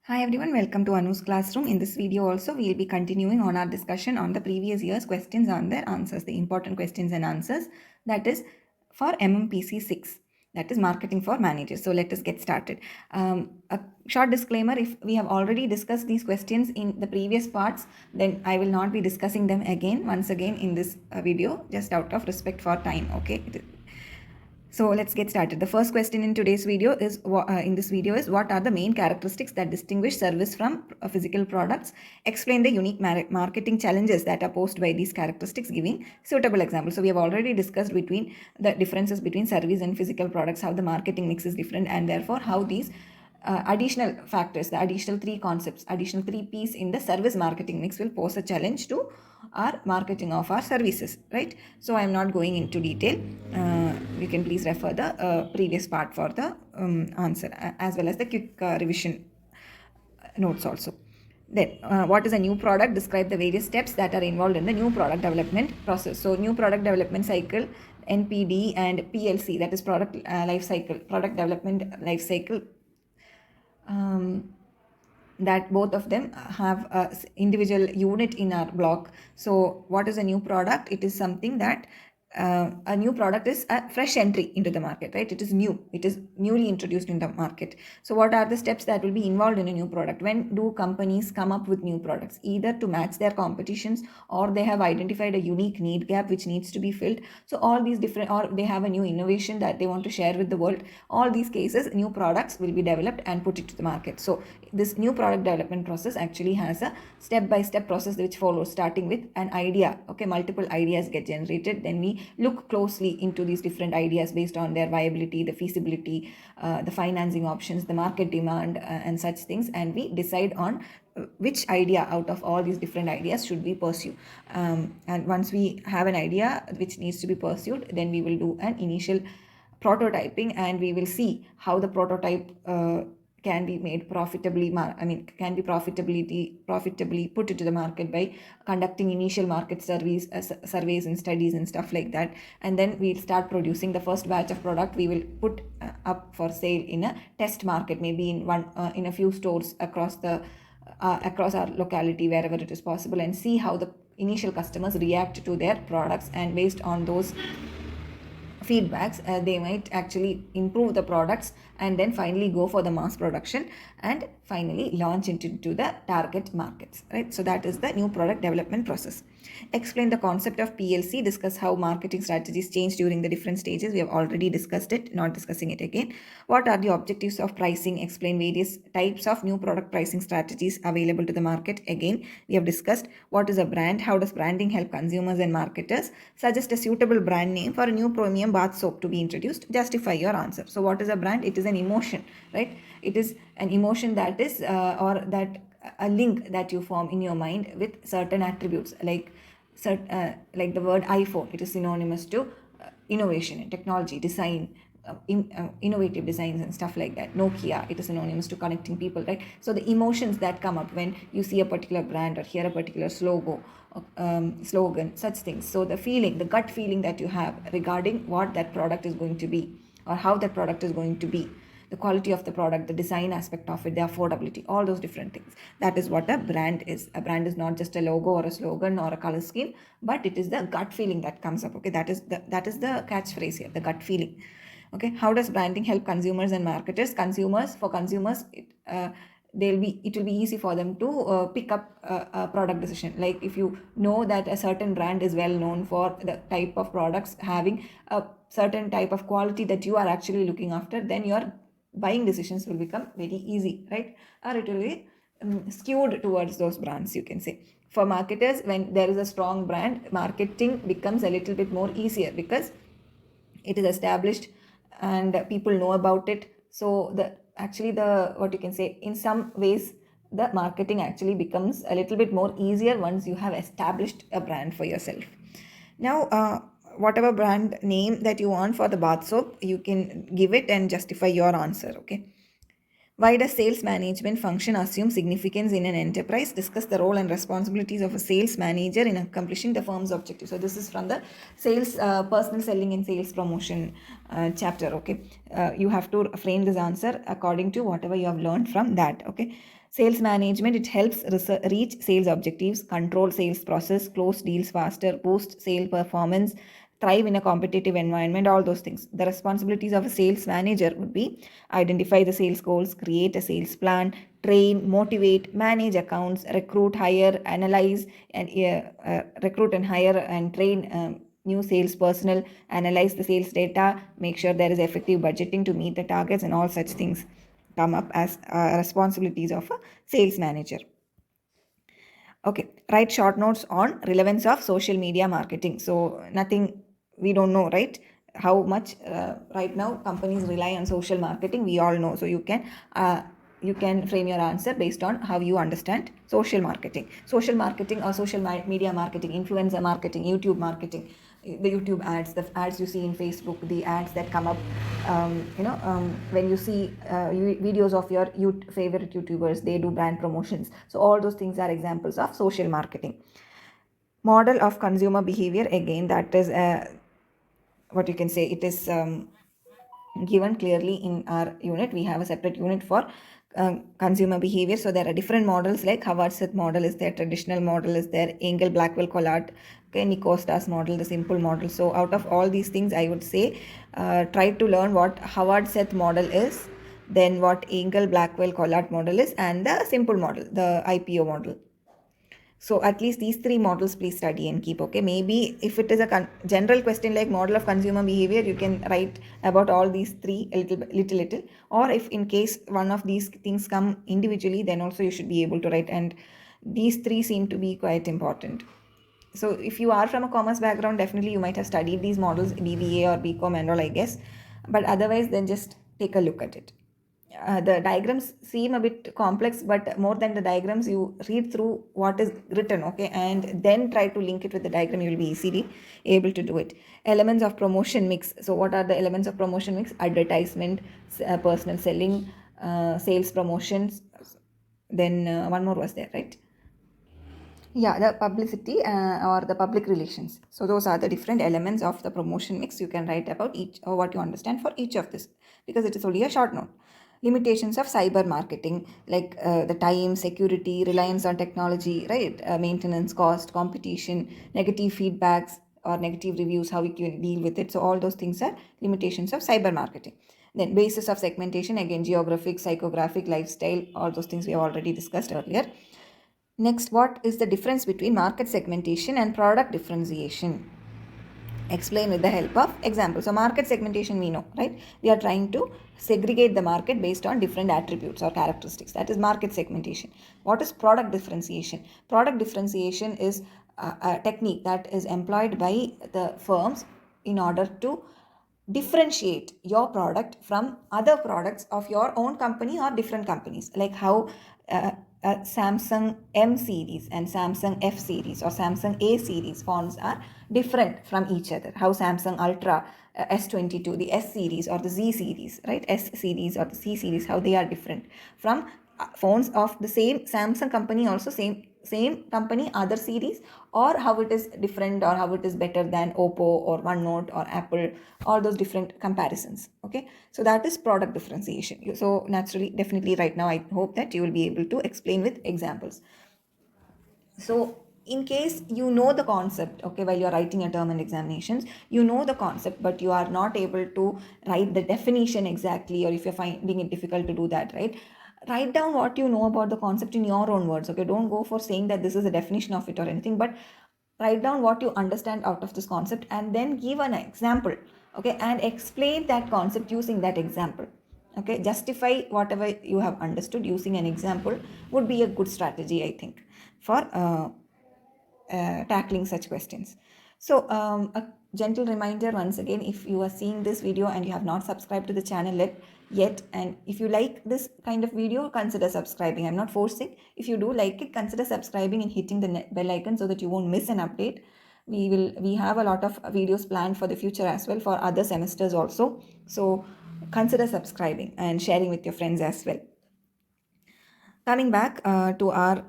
Hi everyone, welcome to Anu's classroom. In this video also, we will be continuing on our discussion on the previous year's questions and their answers, the important questions and answers, that is for MMPC 6, that is marketing for managers. So let us get started. A short disclaimer, if we have already discussed these questions in the previous parts, then I will not be discussing them once again in this video, just out of respect for time, okay? So let's get started. The first question in today's video is what are the main characteristics that distinguish service from physical products? Explain the unique marketing challenges that are posed by these characteristics, giving suitable examples. So we have already discussed between the differences between service and physical products, how the marketing mix is different, and therefore how these additional factors, the additional three concepts, additional three P's in the service marketing mix will pose a challenge to our marketing of our services, right? So I'm not going into detail. You can please refer the previous part for the answer as well as the quick revision notes also. Then, what is a new product? Describe the various steps that are involved in the new product development process. So, new product development cycle, NPD and PLC, that is product life cycle, product development life cycle. That both of them have a individual unit in our block. So what is a new product? It is something that a new product is a fresh entry into the market, right? It is new, it is newly introduced in the market. So what are the steps that will be involved in a new product? When do companies come up with new products? Either to match their competitions, or they have identified a unique need gap which needs to be filled. So all these different, or they have a new innovation that they want to share with the world. All these cases, new products will be developed and put it to the market. So this new product development process actually has a step-by-step process which follows, starting with an idea. Okay, multiple ideas get generated, then we look closely into these different ideas based on their viability, the feasibility, the financing options, the market demand, and such things, and we decide on which idea out of all these different ideas should we pursue. And once we have an idea which needs to be pursued, then we will do an initial prototyping, and we will see how the prototype can be made profitably, can be profitably put into the market by conducting initial market surveys and studies and stuff like that. And then we'll start producing the first batch of product. We will put up for sale in a test market, maybe in a few stores across our locality, wherever it is possible, and see how the initial customers react to their products. And based on those feedbacks, they might actually improve the products, and then finally go for the mass production and finally launch into the target markets, right? So that is the new product development process. Explain the concept of PLC. Discuss how marketing strategies change during the different stages. We have already discussed it, not discussing it again. What are the objectives of pricing? Explain various types of new product pricing strategies available to the market. Again, we have discussed what is a brand, how does branding help consumers and marketers. Suggest a suitable brand name for a new premium bath soap to be introduced. Justify your answer. So what is a brand? It is an emotion, right? It is an emotion that is a link that you form in your mind with certain attributes, like the word iPhone. It is synonymous to innovation and technology, design, innovative designs and stuff like that. Nokia, it is synonymous to connecting people, right? So the emotions that come up when you see a particular brand or hear a particular slogan, such things. So the gut feeling that you have regarding what that product is going to be, or how that product is going to be, the quality of the product, the design aspect of it, the affordability, all those different things. That is what a brand is. A brand is not just a logo or a slogan or a color scheme, but it is the gut feeling that comes up. Okay, that is the catchphrase here, the gut feeling. Okay, how does branding help consumers and marketers? For consumers, it will be easy for them to pick up a product decision. Like if you know that a certain brand is well known for the type of products having a certain type of quality that you are actually looking after, then your buying decisions will become very easy, right? Or it will be skewed towards those brands, you can say. For marketers, when there is a strong brand, marketing becomes a little bit more easier because it is established and people know about it. So what you can say, in some ways, the marketing actually becomes a little bit more easier once you have established a brand for yourself. Now, whatever brand name that you want for the bath soap, you can give it and justify your answer. Okay, Why does sales management function assume significance in an enterprise? Discuss the role and responsibilities of a sales manager in accomplishing the firm's objectives. So this is from the sales, personal selling and sales promotion chapter. Okay, you have to frame this answer according to whatever you have learned from that. Okay, sales management, it helps reach sales objectives, control sales process, close deals faster, boost sale performance, thrive in a competitive environment, all those things. The responsibilities of a sales manager would be identify the sales goals, create a sales plan, train, motivate, manage accounts, recruit, hire, analyze, and recruit and hire and train new sales personnel, analyze the sales data, make sure there is effective budgeting to meet the targets, and all such things come up as responsibilities of a sales manager. Okay, write short notes on relevance of social media marketing. So nothing, we don't know, right? How much right now companies rely on social marketing, we all know. So you can frame your answer based on how you understand social marketing. Social marketing or social media marketing, influencer marketing, YouTube marketing, the YouTube ads, the ads you see in Facebook, the ads that come up, when you see videos of your favorite YouTubers, they do brand promotions. So all those things are examples of social marketing. Model of consumer behavior, again, that is what you can say, it is given clearly in our unit. We have a separate unit for consumer behavior. So there are different models, like Howard-Smith model is there, traditional model is there, Engel, Blackwell, Collard, okay, Nicosta's model, the simple model. So out of all these things, I would say try to learn what Howard-Smith model is, then what Engel, Blackwell, Collard model is, and the simple model, the IPO model. So at least these three models please study and keep. Okay, maybe if it is a general question like model of consumer behavior, you can write about all these three a little, or if in case one of these things come individually, then also you should be able to write, and these three seem to be quite important. So if you are from a commerce background, definitely you might have studied these models, BBA or BCom and all, I guess, but otherwise then just take a look at it. The diagrams seem a bit complex, but more than the diagrams, you read through what is written, okay, and then try to link it with the diagram. You will be easily able to do it. Elements of promotion mix. So what are the elements of promotion mix? Advertisement, personal selling, sales promotions, then one more was there, right? Yeah, the publicity or the public relations. So those are the different elements of the promotion mix. You can write about each or what you understand for each of this, because it is only a short note. Limitations of cyber marketing, like the time, security, reliance on technology, right? Maintenance cost, competition, negative feedbacks or negative reviews, how we can deal with it. So all those things are limitations of cyber marketing. Then basis of segmentation, again, geographic, psychographic, lifestyle, all those things we have already discussed earlier. Next, what is the difference between market segmentation and product differentiation? Explain with the help of examples. So market segmentation, we know, right? We are trying to segregate the market based on different attributes or characteristics. That is market segmentation. What is product differentiation? Product differentiation is a technique that is employed by the firms in order to differentiate your product from other products of your own company or different companies, like how Samsung M series and Samsung F series or Samsung A series phones are different from each other. How Samsung Ultra, S22, the S series or the Z series, right? S series or the C series, how they are different from phones of the same Samsung company, also same company, other series, or how it is different or how it is better than Oppo or OneNote or Apple, all those different comparisons. Okay, so that is product differentiation. So naturally, definitely right now, I hope that you will be able to explain with examples. So in case you know the concept, okay, while you're writing a term and examinations, you know the concept, but you are not able to write the definition exactly, or if you're finding it difficult to do that, right? Write down what you know about the concept in your own words, okay? Don't go for saying that this is a definition of it or anything, but write down what you understand out of this concept and then give an example, okay, and explain that concept using that example. Okay, justify whatever you have understood using an example would be a good strategy, I think, for tackling such questions. So a gentle reminder once again, if you are seeing this video and you have not subscribed to the channel yet, and if you like this kind of video, consider subscribing. I'm not forcing. If you do like it, consider subscribing and hitting the bell icon so that you won't miss an update. We have a lot of videos planned for the future as well, for other semesters also. So consider subscribing and sharing with your friends as well. Coming back to our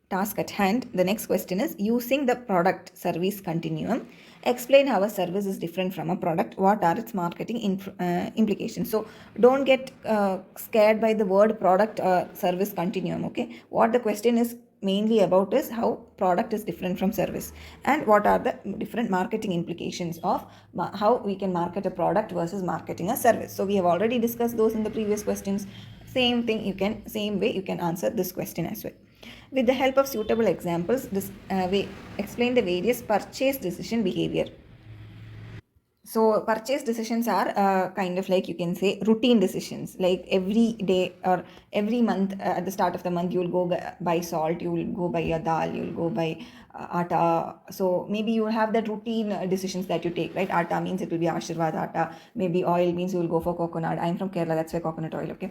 task at hand, the next question is using the product service continuum. Explain how a service is different from a product. What are its marketing implications? So don't get scared by the word product or service continuum. Okay, what the question is mainly about is how product is different from service and what are the different marketing implications of how we can market a product versus marketing a service. So we have already discussed those in the previous questions. Same way you can answer this question as well. With the help of suitable examples, this we explain the various purchase decision behavior. So purchase decisions are kind of like, you can say, routine decisions. Like every day or every month, at the start of the month, you will go buy salt, you will go buy a dal, you will go buy atta. So maybe you have that routine decisions that you take, right? Atta means it will be Ashirvad atta. Maybe oil means you will go for coconut. I'm from Kerala, that's why coconut oil, okay?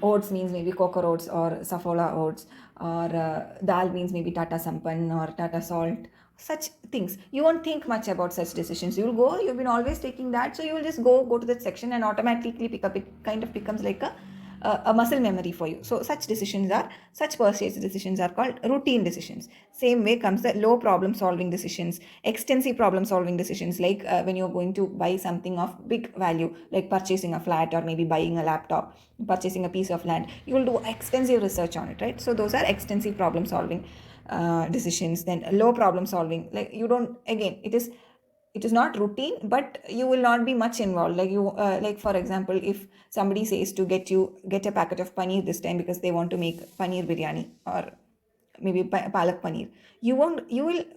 Oats means maybe cocoa oats or safola oats, or dal means maybe Tata Sampan or Tata Salt. Such things. You won't think much about such decisions. You'll go, you've been always taking that, so you will just go to that section and automatically pick up. It kind of becomes like a muscle memory for you. So such purchase decisions are called routine decisions. Same way comes the low problem solving decisions, extensive problem solving decisions, like when you're going to buy something of big value, like purchasing a flat or maybe buying a laptop, purchasing a piece of land. You will do extensive research on it, right? So those are extensive problem solving decisions. Then low problem solving, like you don't, again, it is not routine, but you will not be much involved. Like you like for example, if somebody says to get a packet of paneer this time because they want to make paneer biryani or maybe palak paneer, you will,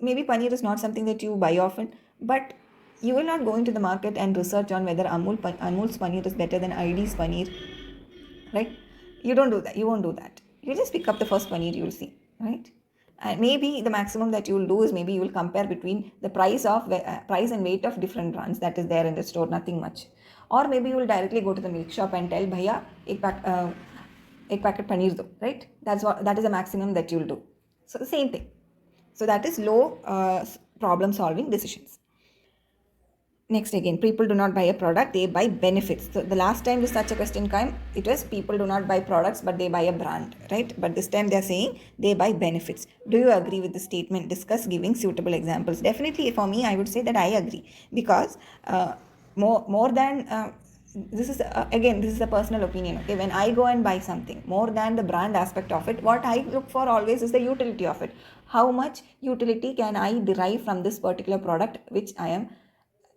maybe paneer is not something that you buy often, but you will not go into the market and research on whether Amul's paneer is better than ID's paneer, right? You don't do that. You won't do that. You just pick up the first paneer you'll see, right? And maybe the maximum that you will do is maybe you will compare between the price and weight of different brands that is there in the store, nothing much. Or maybe you will directly go to the milk shop and tell bhaiya ek packet paneer do, right? That is the maximum that you will do. So the same thing. So that is low problem solving decisions. Next, again, people do not buy a product, they buy benefits. So the last time this such a question came, it was people do not buy products but they buy a brand, right? But this time they are saying they buy benefits. Do you agree with the statement? Discuss giving suitable examples. Definitely, for me, I would say that I agree, because more than this is again, this is a personal opinion. Okay, when I go and buy something, more than the brand aspect of it, what I look for always is the utility of it. How much utility can I derive from this particular product which I am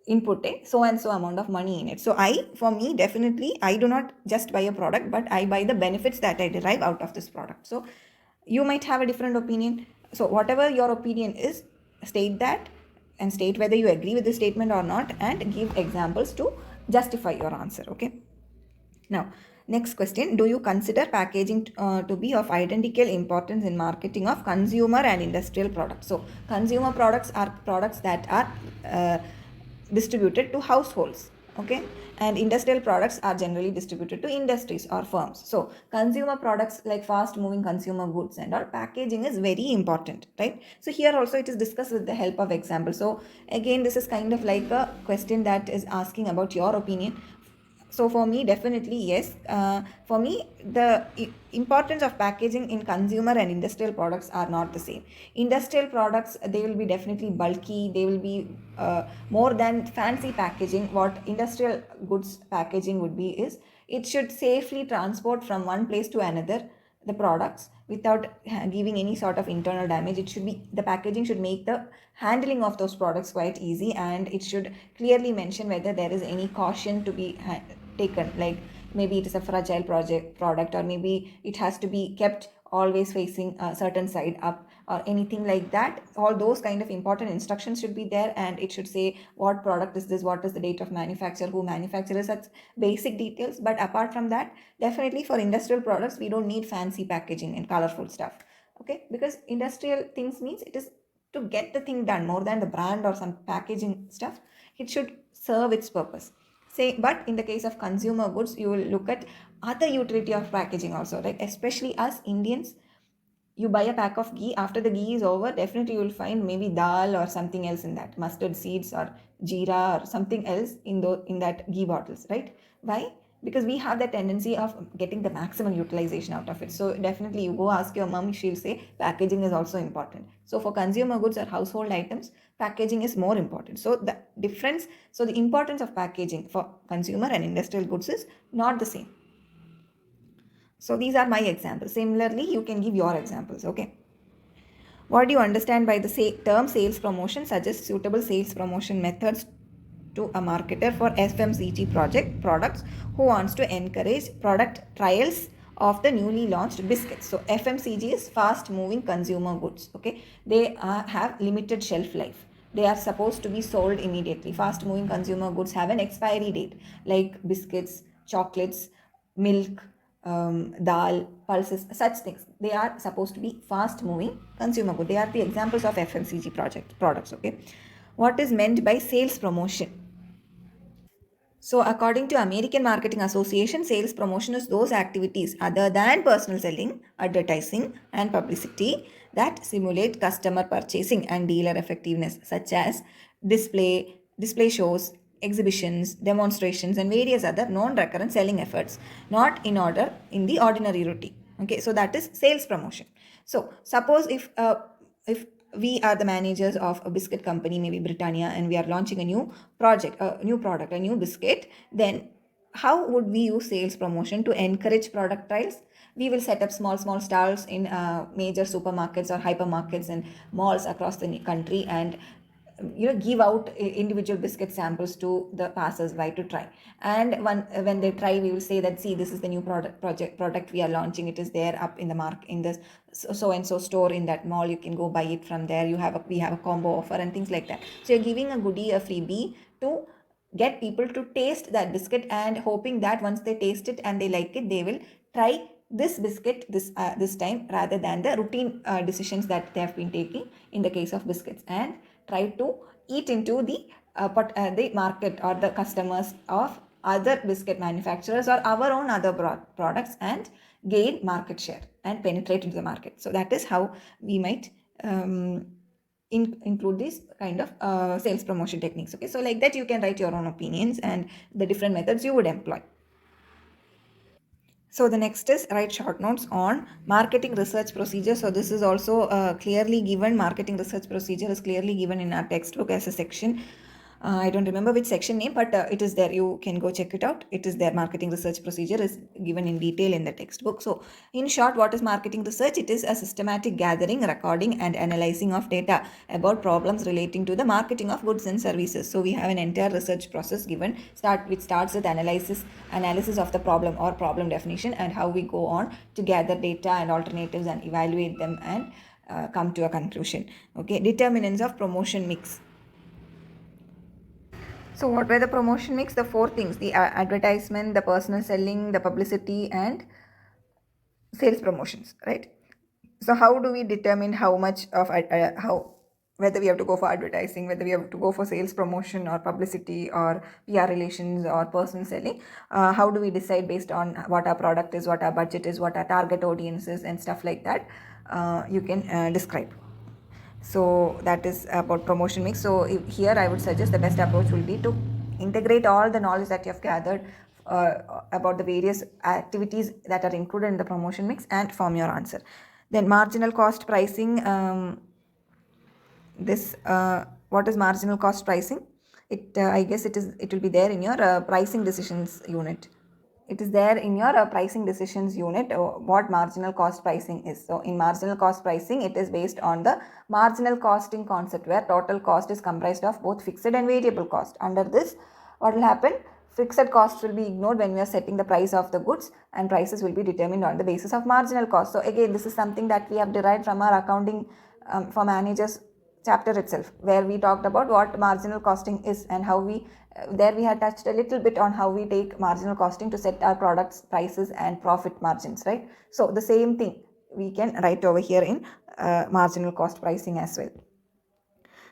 inputting so and so amount of money in it? So for me, definitely, I do not just buy a product, but I buy the benefits that I derive out of this product. So you might have a different opinion. So whatever your opinion is, state that and state whether you agree with the statement or not, and give examples to justify your answer. Okay. Now, next question. Do you consider packaging to be of identical importance in marketing of consumer and industrial products? So consumer products are products that are distributed to households, okay, and industrial products are generally distributed to industries or firms. So consumer products, like fast moving consumer goods and all, packaging is very important, right? So here also it is discussed with the help of example. So again, this is kind of like a question that is asking about your opinion. So for me, definitely yes. For me, the importance of packaging in consumer and industrial products are not the same. Industrial products, they will be definitely bulky, they will be more than fancy packaging. What industrial goods packaging would be is, it should safely transport from one place to another the products without giving any sort of internal damage. It should be, the packaging should make the handling of those products quite easy, and it should clearly mention whether there is any caution to be taken, like maybe it is a fragile product, or maybe it has to be kept always facing a certain side up, or anything like that. All those kind of important instructions should be there, and it should say what product is this, what is the date of manufacture, who manufactures, such basic details. But apart from that, definitely for industrial products, we don't need fancy packaging and colorful stuff, okay, because industrial things means it is to get the thing done. More than the brand or some packaging stuff, it should serve its purpose. Say, but in the case of consumer goods, you will look at other utility of packaging also, like especially us Indians, you buy a pack of ghee, after the ghee is over, definitely you will find maybe dal or something else in that, mustard seeds or jeera or something else in that ghee bottles, right? Why? because we have the tendency of getting the maximum utilization out of it. So definitely you go ask your mom, she'll say packaging is also important. So for consumer goods or household items, packaging is more important. So the difference, so the importance of packaging for consumer and industrial goods is not the same. So these are my examples. Similarly, you can give your examples. Okay. What do you understand by the term sales promotion? Suggest suitable sales promotion methods to a marketer for FMCG products who wants to encourage product trials of the newly launched biscuits. So FMCG is fast moving consumer goods. Okay, they have limited shelf life. They are supposed to be sold immediately. Fast moving consumer goods have an expiry date, like biscuits, chocolates, milk, dal, pulses, such things. They are supposed to be fast moving consumer good. They are the examples of FMCG products. Okay. What is meant by sales promotion? So, according to American Marketing Association, sales promotion is those activities other than personal selling, advertising, and publicity that simulate customer purchasing and dealer effectiveness, such as display shows, exhibitions, demonstrations, and various other non-recurrent selling efforts, not in order in the ordinary routine. Okay, so that is sales promotion. So, suppose if we are the managers of a biscuit company, maybe Britannia, and we are launching a new project, a new product, a new biscuit, then how would we use sales promotion to encourage product trials? We will set up small stalls in major supermarkets or hypermarkets and malls across the country, and give out individual biscuit samples to the passers-by to try. And when they try, we will say that, see, this is the new product we are launching. It is there up in the in this so and so store in that mall. You can go buy it from there. We have a combo offer and things like that. So you're giving a goodie, a freebie, to get people to taste that biscuit, and hoping that once they taste it and they like it, they will try this biscuit this time, rather than the routine decisions that they have been taking in the case of biscuits, and try to eat into the market or the customers of other biscuit manufacturers or our own other products, and gain market share and penetrate into the market. So that is how we might include these kind of sales promotion techniques. Okay, so like that you can write your own opinions and the different methods you would employ. So the next is write short notes on marketing research procedure. So this is also clearly given. Marketing research procedure is clearly given in our textbook as a section. I don't remember which section name, but it is there. You can go check it out. It is there. Marketing research procedure is given in detail in the textbook. So in short, what is marketing research? It is a systematic gathering, recording, and analyzing of data about problems relating to the marketing of goods and services. So we have an entire research process given, which starts with analysis of the problem or problem definition, and how we go on to gather data and alternatives and evaluate them and come to a conclusion. Okay, determinants of promotion mix. So what were the promotion mix? The four things: the advertisement, the personal selling, the publicity, and sales promotions, right? So how do we determine how much of whether we have to go for advertising, whether we have to go for sales promotion or publicity or PR relations or personal selling? How do we decide based on what our product is, what our budget is, what our target audience is, and stuff like that? You can describe. So that is about promotion mix. So here I would suggest the best approach will be to integrate all the knowledge that you have gathered about the various activities that are included in the promotion mix and form your answer. Then marginal cost pricing. What is marginal cost pricing? I guess it will be there in your pricing decisions unit. It is there in your pricing decisions unit, what marginal cost pricing is. So in marginal cost pricing, it is based on the marginal costing concept, where total cost is comprised of both fixed and variable cost. Under this, what will happen? Fixed costs will be ignored when we are setting the price of the goods, and prices will be determined on the basis of marginal cost. So again, this is something that we have derived from our accounting for managers chapter itself, where we talked about what marginal costing is, and how we there we had touched a little bit on how we take marginal costing to set our products prices and profit margins, right? So the same thing we can write over here in marginal cost pricing as well.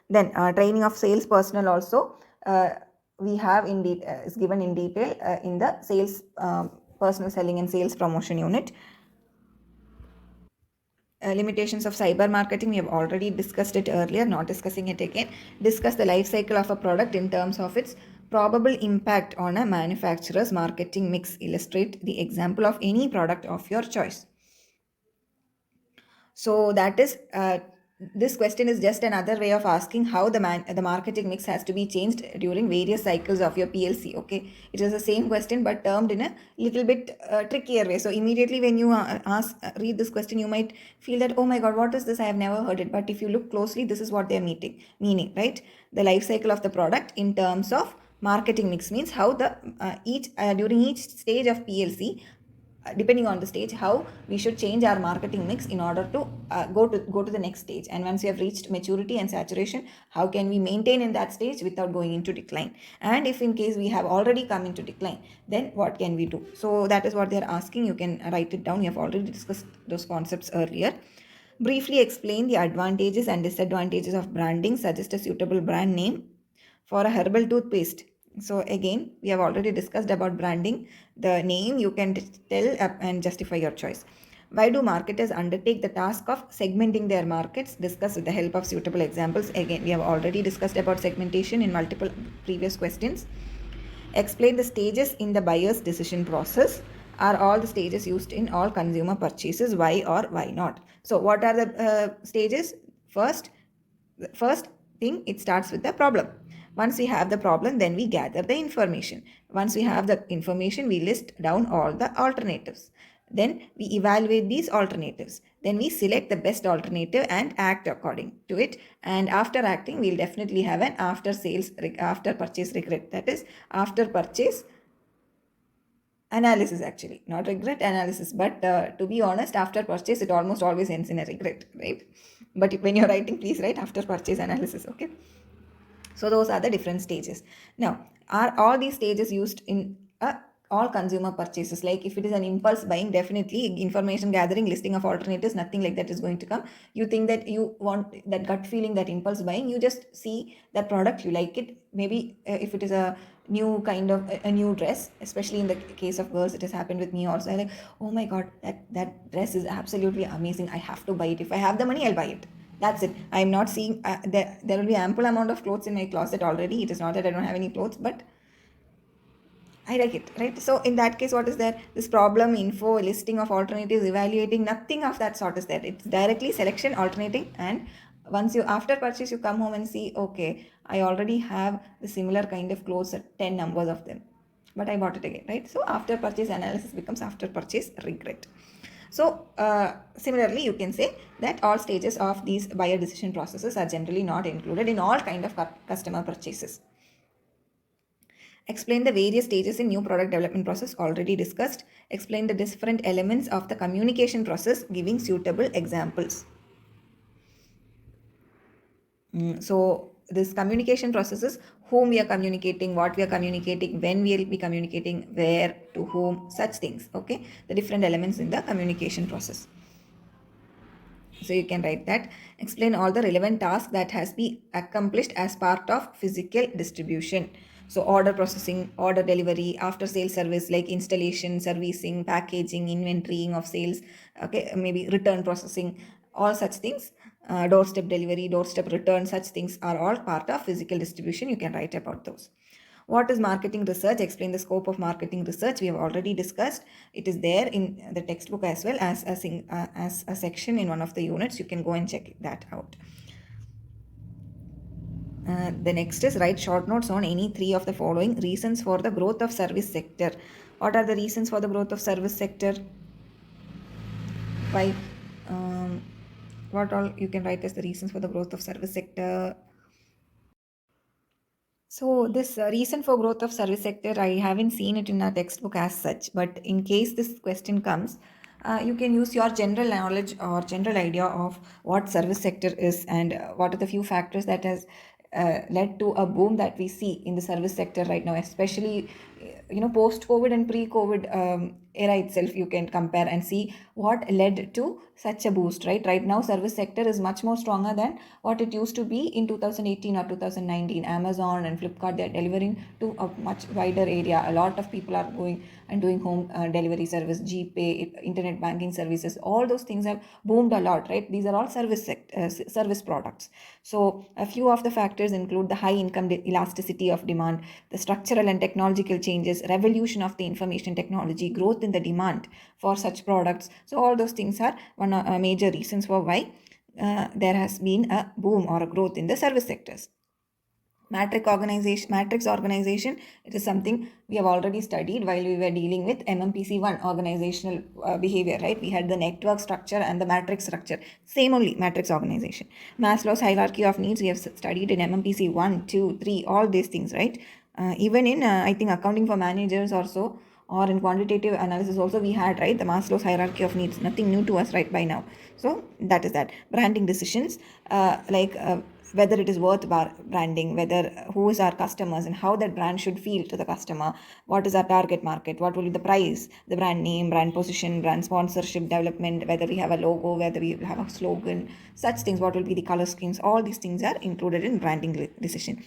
Then training of sales personnel also we have is given in detail in the sales personal selling and sales promotion unit. Limitations of cyber marketing, we have already discussed it earlier, not discussing it again. Discuss the life cycle of a product in terms of its Probable impact on a manufacturer's marketing mix. Illustrate the example of any product of your choice. So that is this question is just another way of asking how the marketing mix has to be changed during various cycles of your PLC. Okay, it is the same question but termed in a little bit trickier way. So immediately when you read this question, you might feel that, oh my god, what is this? I have never heard it. But if you look closely, this is what they are meaning, right? The life cycle of the product in terms of marketing mix means how the each during each stage of PLC, depending on the stage, how we should change our marketing mix in order to go to the next stage. And once we have reached maturity and saturation, how can we maintain in that stage without going into decline? And if in case we have already come into decline, then what can we do? So that is what they're asking. You can write it down. You have already discussed those concepts earlier. Briefly explain the advantages and disadvantages of branding. Suggest a suitable brand name for a herbal toothpaste. So again, we have already discussed about branding. The name you can tell and justify your choice. Why do marketers undertake the task of segmenting their markets? Discuss with the help of suitable examples. Again, we have already discussed about segmentation in multiple previous questions. Explain the stages in the buyer's decision process. Are all the stages used in all consumer purchases? Why or why not? So what are the stages? First thing, it starts with the problem. Once we have the problem, then we gather the information. Once we have the information, we list down all the alternatives. Then we evaluate these alternatives. Then we select the best alternative and act according to it. And after acting, we'll definitely have an after purchase regret. That is after purchase analysis, actually, not regret analysis. But to be honest, after purchase, it almost always ends in a regret, right? But when you're writing, please write after purchase analysis, okay? So those are the different stages. Now, are all these stages used in all consumer purchases? Like if it is an impulse buying, definitely information gathering, listing of alternatives, nothing like that is going to come. You think that you want that gut feeling, that impulse buying, you just see that product, you like it. Maybe if it is a new kind of a new dress, especially in the case of girls, it has happened with me also. I like, oh my god, that dress is absolutely amazing, I have to buy it. If I have the money, I'll buy it. That's it. I'm not seeing there will be ample amount of clothes in my closet already. It is not that I don't have any clothes, but I like it, right? So in that case, what is there? This problem, info, listing of alternatives, evaluating, nothing of that sort is there. It's directly selection, alternating, and once you after purchase, you come home and see, okay, I already have the similar kind of clothes, 10 numbers of them, but I bought it again, right? So after purchase analysis becomes after purchase regret. So similarly, you can say that all stages of these buyer decision processes are generally not included in all kind of customer purchases. Explain the various stages in new product development process, already discussed. Explain the different elements of the communication process, giving suitable examples. So this communication processes, whom we are communicating, what we are communicating, when we will be communicating, where, to whom, such things. Okay, the different elements in the communication process. So you can write that. Explain all the relevant tasks that has been accomplished as part of physical distribution. So order processing, order delivery, after sales service like installation, servicing, packaging, inventorying of sales, okay, maybe return processing, all such things. Doorstep delivery, doorstep return, such things are all part of physical distribution. You can write about those. What is marketing research? Explain the scope of marketing research. We have already discussed. It is there in the textbook as well as a section in one of the units. You can go and check that out. The next is write short notes on any three of the following reasons for the growth of service sector. What are the reasons for the growth of service sector? Why? What all you can write as the reasons for the growth of service sector? So this reason for growth of service sector, I haven't seen it in our textbook as such, but in case this question comes, you can use your general knowledge or general idea of what service sector is and what are the few factors that has led to a boom that we see in the service sector right now, especially post COVID and pre COVID era itself, you can compare and see what led to such a boost. Right now service sector is much more stronger than what it used to be in 2018 or 2019. Amazon and Flipkart, they're delivering to a much wider area. A lot of people are going and doing home delivery service, GPay, internet banking services. All those things have boomed a lot, right? These are all service products. So a few of the factors include the high income elasticity of demand, the structural and technological changes, revolution of the information technology, growth in the demand for such products. So all those things are one major reasons for why there has been a boom or a growth in the service sectors. Matrix organization, it is something we have already studied while we were dealing with MMPC 1, organizational behavior, right? We had the network structure and the matrix structure. Same only, matrix organization. Maslow's hierarchy of needs, we have studied in MMPC 1, 2, 3, all these things, right? Even in, I think, accounting for managers also, or in quantitative analysis also, we had, right, the Maslow's hierarchy of needs. Nothing new to us right by now. So that is that. Branding decisions, whether it is worth branding, whether who is our customers and how that brand should feel to the customer, what is our target market, what will be the price, the brand name, brand position, brand sponsorship development, whether we have a logo, whether we have a slogan, such things, what will be the color schemes. All these things are included in branding decision.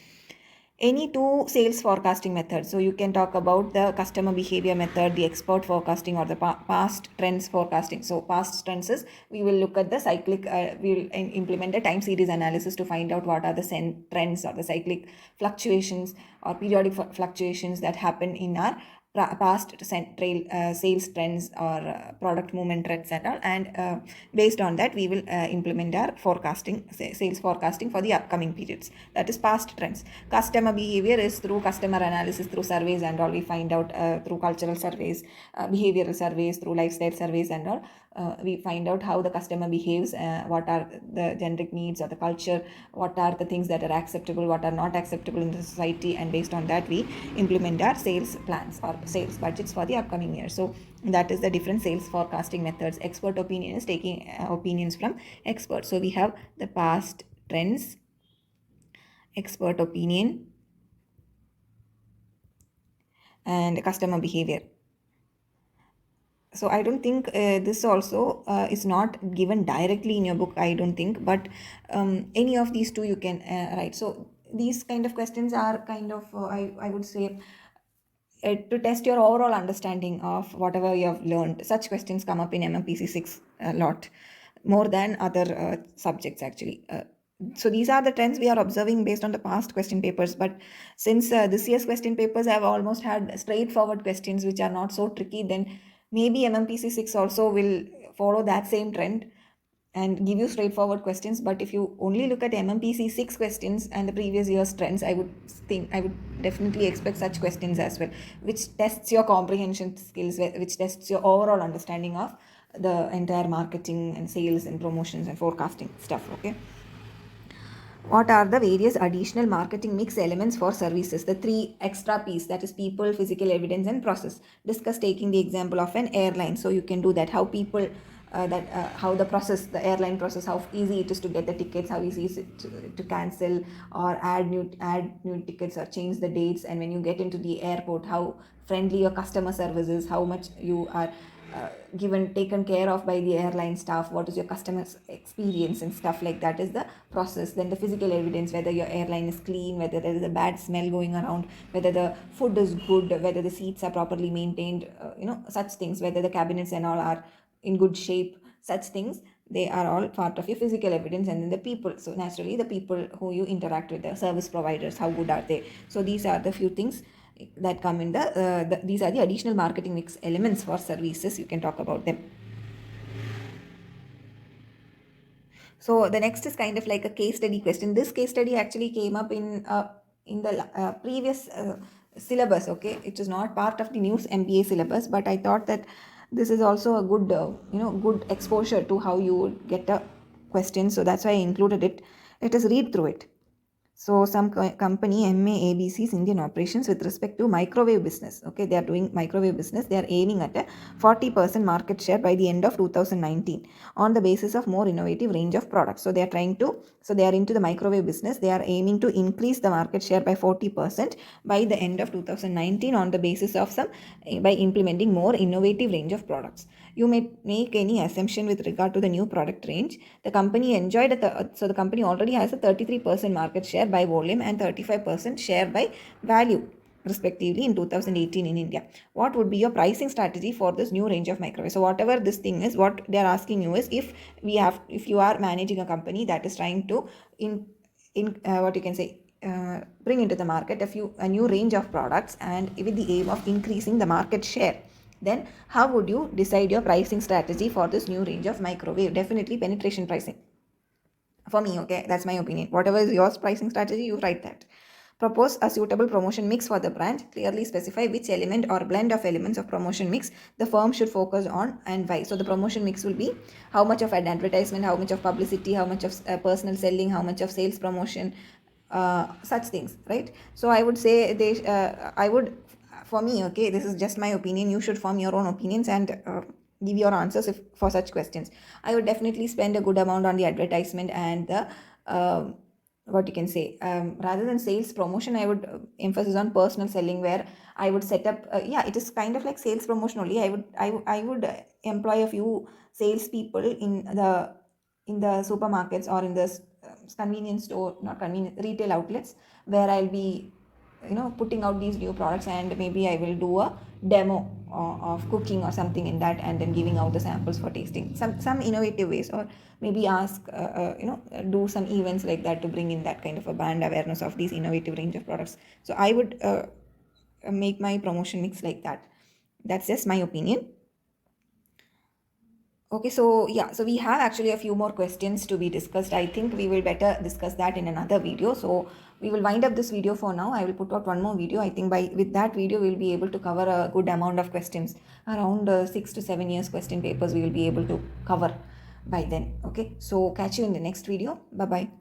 Any two sales forecasting methods. So you can talk about the customer behavior method, the expert forecasting, or the past trends forecasting. So past trends is, we will look at the cyclic, we will implement a time series analysis to find out what are the trends or the cyclic fluctuations or periodic fluctuations that happen in our past sales trends or product movement trends and all, and based on that we will implement our sales forecasting for the upcoming periods. That is past trends. Customer behavior is through customer analysis, through surveys and all. We find out through cultural surveys, behavioral surveys, through lifestyle surveys and all. We find out how the customer behaves, what are the generic needs or the culture, what are the things that are acceptable, what are not acceptable in the society, and based on that we implement our sales plans or sales budgets for the upcoming year. So that is the different sales forecasting methods. Expert opinion is taking opinions from experts. So we have the past trends, expert opinion, and customer behavior. So I don't think this also is not given directly in your book, I don't think, but any of these two you can write. So these kind of questions are kind of I would say to test your overall understanding of whatever you have learned. Such questions come up in MMPC 6 a lot, more than other subjects actually. So these are the trends we are observing based on the past question papers. But since this year's question papers have almost had straightforward questions which are not so tricky, then maybe MMPC 6 also will follow that same trend and give you straightforward questions. But if you only look at MMPC 6 questions and the previous year's trends, I would definitely expect such questions as well, which tests your comprehension skills, which tests your overall understanding of the entire marketing and sales and promotions and forecasting stuff. Okay. What are the various additional marketing mix elements for services? The three extra P's, that is people, physical evidence, and process. Discuss taking the example of an airline. So you can do that. How people, how the process, the airline process, how easy it is to get the tickets, how easy is it to cancel or add new tickets or change the dates. And when you get into the airport, how friendly your customer service is, how much you are taken care of by the airline staff, what is your customer experience and stuff like that is the process. Then the physical evidence, whether your airline is clean, whether there is a bad smell going around, whether the food is good, whether the seats are properly maintained, such things, whether the cabinets and all are in good shape, such things, they are all part of your physical evidence. And then the people, so naturally the people who you interact with, the service providers, how good are they. So these are the few things that come in these are the additional marketing mix elements for services. You can talk about them. So the next is kind of like a case study question. This case study actually came up in the previous syllabus. Okay, it is not part of the new MBA syllabus, but I thought that this is also a good good exposure to how you would get a question. So that's why I included it. Let us read through it. So some company MABC's Indian operations with respect to microwave business. Okay, they are doing microwave business. They are aiming at a 40% market share by the end of 2019 on the basis of more innovative range of products. So they are trying to, so they are into the microwave business. They are aiming to increase the market share by 40% by the end of 2019 on the basis of some, by implementing more innovative range of products. You may make any assumption with regard to the new product range. The company enjoyed so the company already has a 33% market share by volume and 35% share by value respectively in 2018 in India. What would be your pricing strategy for this new range of microwave? So whatever this thing is, what they are asking you is, if you are managing a company that is trying to what you can say, bring into the market a new range of products and with the aim of increasing the market share, then how would you decide your pricing strategy for this new range of microwave? Definitely penetration pricing for me. Okay, that's my opinion. Whatever is your pricing strategy, you write that. Propose a suitable promotion mix for the brand. Clearly specify which element or blend of elements of promotion mix the firm should focus on and why. So the promotion mix will be how much of an advertisement, how much of publicity, how much of personal selling, how much of sales promotion, such things, right? So I would say I would, for me, okay, this is just my opinion. You should form your own opinions and give your answers for such questions. I would definitely spend a good amount on the advertisement and the what you can say, rather than sales promotion. I would emphasis on personal selling, where I would set up yeah, it is kind of like sales promotion only. I would employ a few sales people in the supermarkets or in the convenience store, not convenience, retail outlets, where I'll be, putting out these new products, and maybe I will do a demo of cooking or something in that, and then giving out the samples for tasting, some innovative ways, or maybe ask do some events like that to bring in that kind of a brand awareness of these innovative range of products. So I would make my promotion mix like that. That's just my opinion. Okay, so yeah, so we have actually a few more questions to be discussed. I think we will better discuss that in another video. So we will wind up this video for now. I will put out one more video. I think with that video we'll be able to cover a good amount of questions. Around 6 to 7 years question papers we will be able to cover by then. Okay, so catch you in the next video. Bye bye.